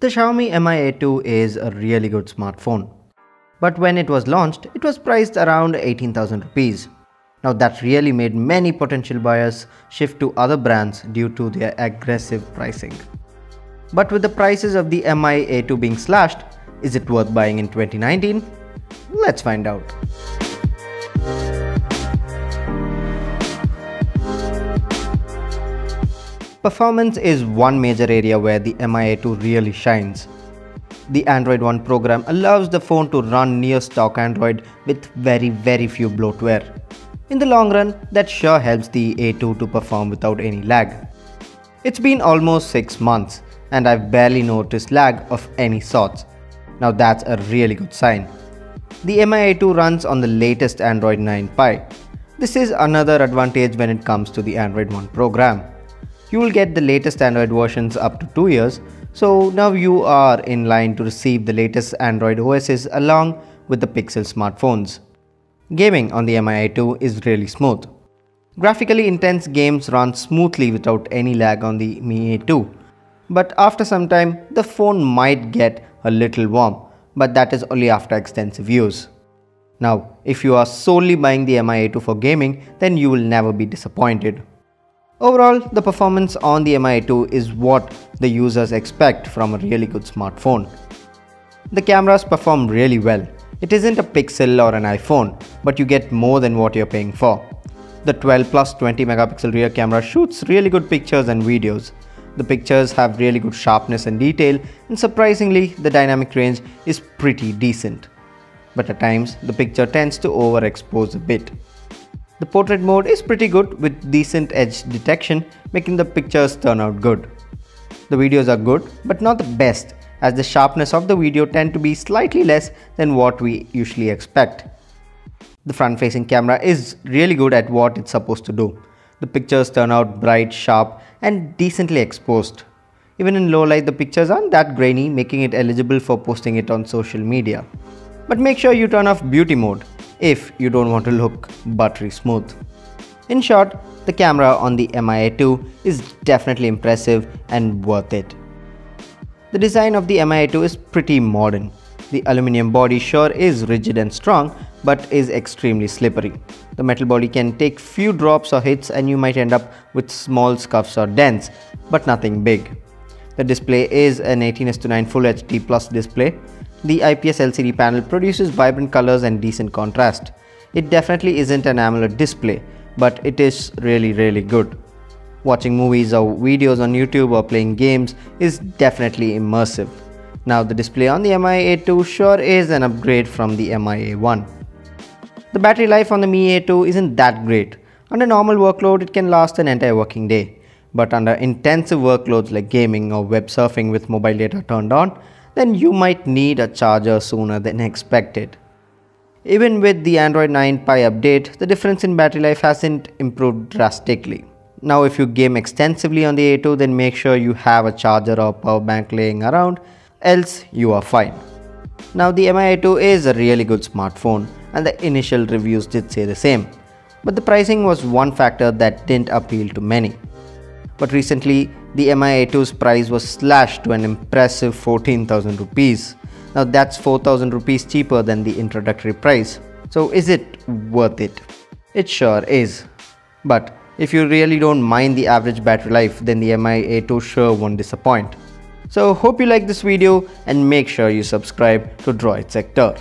The Xiaomi Mi A2 is a really good smartphone. But when it was launched, it was priced around 18,000 rupees. Now that really made many potential buyers shift to other brands due to their aggressive pricing. But with the prices of the Mi A2 being slashed, is it worth buying in 2019? Let's find out. Performance is one major area where the Mi A2 really shines. The Android One program allows the phone to run near stock Android with very few bloatware. In the long run, that sure helps the A2 to perform without any lag. It's been almost 6 months and I've barely noticed lag of any sorts. Now that's a really good sign. The Mi A2 runs on the latest Android 9 Pie. This is another advantage when it comes to the Android One program. You will get the latest Android versions up to 2 years, so now you are in line to receive the latest Android OSs along with the Pixel smartphones. Gaming on the Mi A2 is really smooth. Graphically intense games run smoothly without any lag on the Mi A2. But after some time, the phone might get a little warm, but that is only after extensive use. Now, if you are solely buying the Mi A2 for gaming, then you will never be disappointed. Overall, the performance on the Mi A2 is what the users expect from a really good smartphone. The cameras perform really well. It isn't a Pixel or an iPhone, but you get more than what you're paying for. The 12 plus 20 megapixel rear camera shoots really good pictures and videos. The pictures have really good sharpness and detail, and surprisingly, the dynamic range is pretty decent. But at times, the picture tends to overexpose a bit. The portrait mode is pretty good with decent edge detection, making the pictures turn out good. The videos are good, but not the best, as the sharpness of the video tend to be slightly less than what we usually expect. The front-facing camera is really good at what it's supposed to do. The pictures turn out bright, sharp, and decently exposed. Even in low light, the pictures aren't that grainy, making it eligible for posting it on social media. But make sure you turn off beauty mode if you don't want to look buttery smooth. In short, the camera on the Mi A2 is definitely impressive and worth it. The design of the Mi A2 is pretty modern. The aluminum body sure is rigid and strong, but is extremely slippery. The metal body can take few drops or hits and you might end up with small scuffs or dents, but nothing big. The display is an 18:9 Full HD Plus display. The IPS LCD panel produces vibrant colors and decent contrast. It definitely isn't an AMOLED display, but it is really good. Watching movies or videos on YouTube or playing games is definitely immersive. Now the display on the Mi A2 sure is an upgrade from the Mi A1. The battery life on the Mi A2 isn't that great. Under normal workload, it can last an entire working day. But under intensive workloads like gaming or web surfing with mobile data turned on, then you might need a charger sooner than expected. Even with the Android 9 Pie update, the difference in battery life hasn't improved drastically. Now if you game extensively on the A2, then make sure you have a charger or power bank laying around, else you are fine. Now the Mi A2 is a really good smartphone and the initial reviews did say the same. But the pricing was one factor that didn't appeal to many. But recently, the Mi A2's price was slashed to an impressive 14,000 rupees. Now that's 4,000 rupees cheaper than the introductory price. So is it worth it? It sure is. But if you really don't mind the average battery life, then the Mi A2 sure won't disappoint. So hope you like this video and make sure you subscribe to Droid Sector.